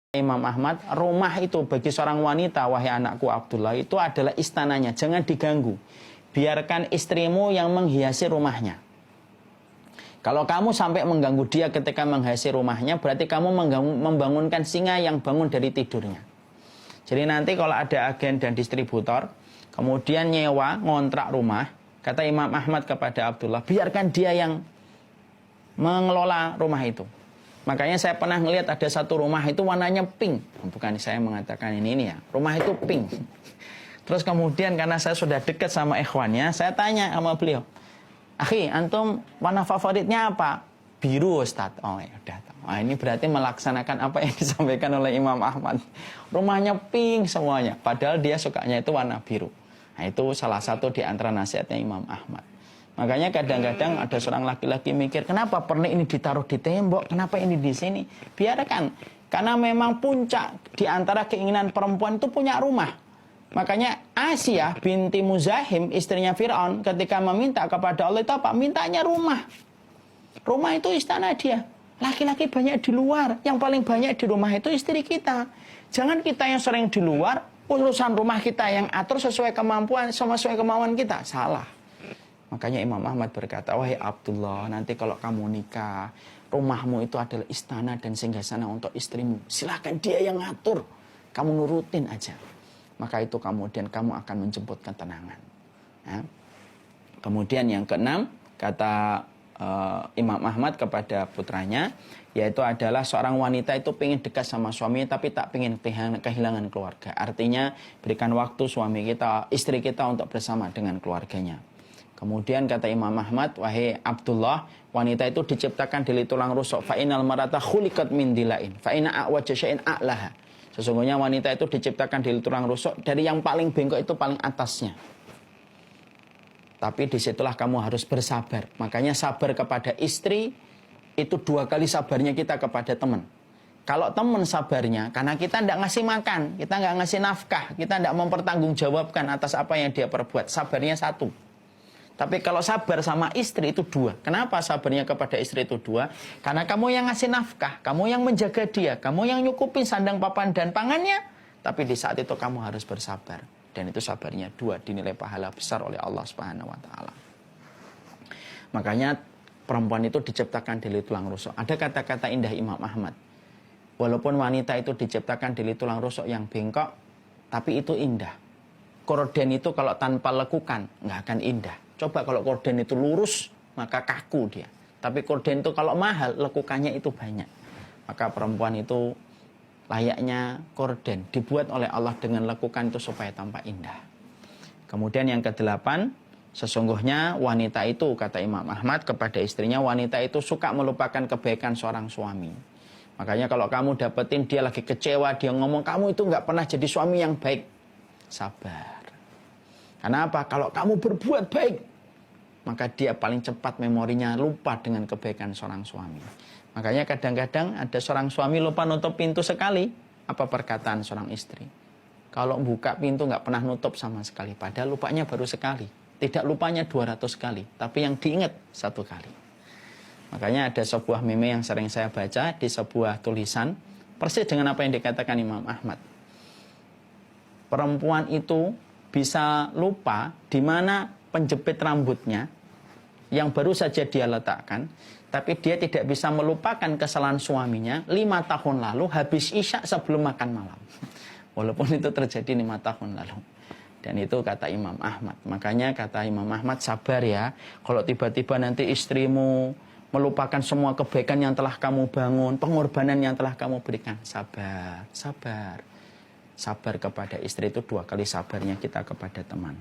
Imam Ahmad, rumah itu bagi seorang wanita, wahai anakku Abdullah, itu adalah istananya, jangan diganggu. Biarkan istrimu yang menghiasi rumahnya. Kalau kamu sampai mengganggu dia ketika menghiasi rumahnya, berarti kamu membangunkan singa yang bangun dari tidurnya. Jadi nanti kalau ada agen dan distributor, kemudian nyewa, ngontrak rumah, kata Imam Ahmad kepada Abdullah, biarkan dia yang mengelola rumah itu. Makanya saya pernah ngelihat ada satu rumah itu warnanya pink. Bukan saya mengatakan ini ya. Rumah itu pink. Terus kemudian karena saya sudah dekat sama ikhwannya, saya tanya sama beliau, "Akhi, antum warna favoritnya apa?" "Biru, Ustaz." Oh ya udah. Nah, ini berarti melaksanakan apa yang disampaikan oleh Imam Ahmad. Rumahnya pink semuanya. Padahal dia sukanya itu warna biru. Nah, itu salah satu di antara nasihatnya Imam Ahmad. Makanya kadang-kadang ada seorang laki-laki mikir, kenapa pernik ini ditaruh di tembok, kenapa ini di sini? Biarkan, karena memang puncak di antara keinginan perempuan itu punya rumah. Makanya Asia binti Muzahim, istrinya Fir'aun, ketika meminta kepada Allah itu apa? Mintanya rumah. Rumah itu istana dia. Laki-laki banyak di luar, yang paling banyak di rumah itu istri kita. Jangan kita yang sering di luar, urusan rumah kita yang atur sesuai kemampuan, sesuai kemauan kita. Salah. Makanya Imam Ahmad berkata, wahai Abdullah, nanti kalau kamu nikah, rumahmu itu adalah istana dan singgasana untuk istrimu. Silakan dia yang ngatur. Kamu nurutin aja. Maka itu kemudian kamu akan menjemput ketenangan. Ya. Kemudian yang keenam, kata Imam Ahmad kepada putranya, yaitu adalah seorang wanita itu pengen dekat sama suaminya, tapi tak pengen kehilangan keluarga. Artinya, berikan waktu suami kita, istri kita untuk bersama dengan keluarganya. Kemudian kata Imam Ahmad, wahai Abdullah, wanita itu diciptakan dari tulang rusuk. Fa'inal marata khuliqat min dilain. Fa'ina a'wajja syai'in a'laha. Sesungguhnya wanita itu diciptakan dari tulang rusuk, dari yang paling bengkok itu paling atasnya. Tapi disitulah kamu harus bersabar. Makanya sabar kepada istri, itu 2 kali sabarnya kita kepada teman. Kalau teman sabarnya, karena kita tidak ngasih makan, kita nggak ngasih nafkah, kita tidak mempertanggungjawabkan atas apa yang dia perbuat. Sabarnya 1. Tapi kalau sabar sama istri itu 2. Kenapa sabarnya kepada istri itu 2? Karena kamu yang ngasih nafkah, kamu yang menjaga dia, kamu yang nyukupin sandang papan dan pangannya. Tapi di saat itu kamu harus bersabar. Dan itu sabarnya 2, dinilai pahala besar oleh Allah Subhanahu wa taala. Makanya perempuan itu diciptakan dari tulang rusuk. Ada kata-kata indah Imam Ahmad. Walaupun wanita itu diciptakan dari tulang rusuk yang bengkok, tapi itu indah. Korden itu kalau tanpa lekukan nggak akan indah. Coba kalau korden itu lurus, maka kaku dia. Tapi korden itu kalau mahal, lekukannya itu banyak. Maka perempuan itu layaknya korden. Dibuat oleh Allah dengan lekukan itu supaya tampak indah. Kemudian yang ke-8, sesungguhnya wanita itu, kata Imam Ahmad kepada istrinya, wanita itu suka melupakan kebaikan seorang suami. Makanya kalau kamu dapetin dia lagi kecewa, dia ngomong, kamu itu nggak pernah jadi suami yang baik. Sabar. Karena apa? Kalau kamu berbuat baik, maka dia paling cepat memorinya lupa dengan kebaikan seorang suami. Makanya kadang-kadang ada seorang suami lupa nutup pintu sekali. Apa perkataan seorang istri? Kalau buka pintu nggak pernah nutup sama sekali. Padahal lupanya baru sekali. Tidak lupanya 200 kali. Tapi yang diingat 1 kali. Makanya ada sebuah meme yang sering saya baca di sebuah tulisan. Persis dengan apa yang dikatakan Imam Ahmad. Perempuan itu bisa lupa di mana penjepit rambutnya yang baru saja dia letakkan, tapi dia tidak bisa melupakan kesalahan suaminya 5 tahun lalu habis isya sebelum makan malam. Walaupun itu terjadi 5 tahun lalu. Dan itu kata Imam Ahmad. Makanya kata Imam Ahmad, sabar ya. Kalau tiba-tiba nanti istrimu melupakan semua kebaikan yang telah kamu bangun, pengorbanan yang telah kamu berikan. Sabar, sabar. Sabar kepada istri itu 2 kali sabarnya kita kepada teman.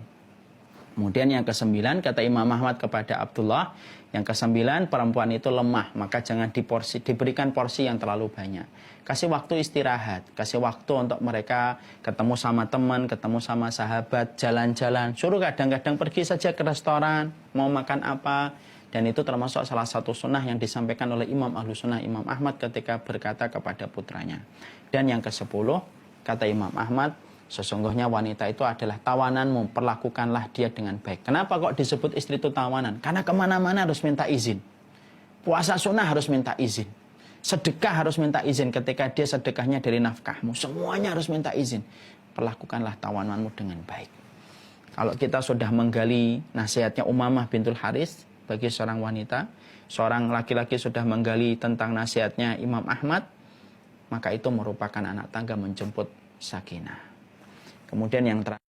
Kemudian yang ke-9, kata Imam Ahmad kepada Abdullah, yang ke-9, perempuan itu lemah, maka jangan diberikan porsi yang terlalu banyak. Kasih waktu istirahat, kasih waktu untuk mereka ketemu sama teman, ketemu sama sahabat, jalan-jalan. Suruh kadang-kadang pergi saja ke restoran, mau makan apa. Dan itu termasuk salah satu sunnah yang disampaikan oleh Imam Ahlus Sunnah, Imam Ahmad ketika berkata kepada putranya. Dan yang ke-10, kata Imam Ahmad, sesungguhnya wanita itu adalah tawananmu, perlakukanlah dia dengan baik. Kenapa kok disebut istri itu tawanan? Karena kemana-mana harus minta izin. Puasa sunnah harus minta izin. Sedekah harus minta izin ketika dia sedekahnya dari nafkahmu. Semuanya harus minta izin. Perlakukanlah tawananmu dengan baik. Kalau kita sudah menggali nasihatnya Umamah bintul Haris bagi seorang wanita, seorang laki-laki sudah menggali tentang nasihatnya Imam Ahmad, maka itu merupakan anak tangga menjemput sakinah. Kemudian yang terakhir,